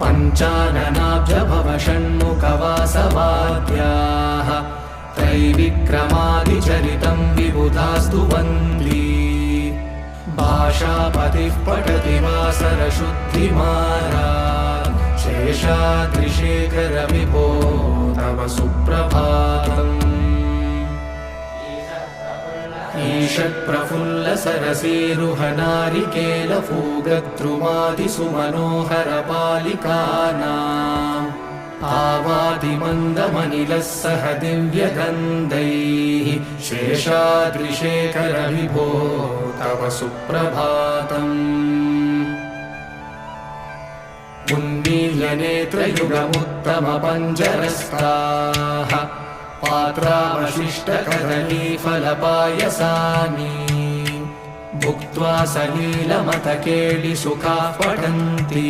पञ्चाननाब्जभव षण्मुखवासवाद्याः त्रैविक्रमादिचरितं विबुधास्तु वन्दी भाषापतिः पठति वासरशुद्धिमारात् शेषाद्रिशेखर विभो तव सुप्रभातम् ईषत्प्रफुल्लसरसीरुहनारिकेलफूगद्रुमादिसुमनोहरपालिकानाम् आवादिमन्दमनिलः सह दिव्यगन्धैः शेषाद्रिशेखर विभो तव सुप्रभातम् उन्मील्यनेत्रयुगमुत्तमपञ्जरस्ताः पात्रावशिष्टकदलीफलपायसानि भुक्त्वा सलीलमतकेलिसुखाः पठन्ति।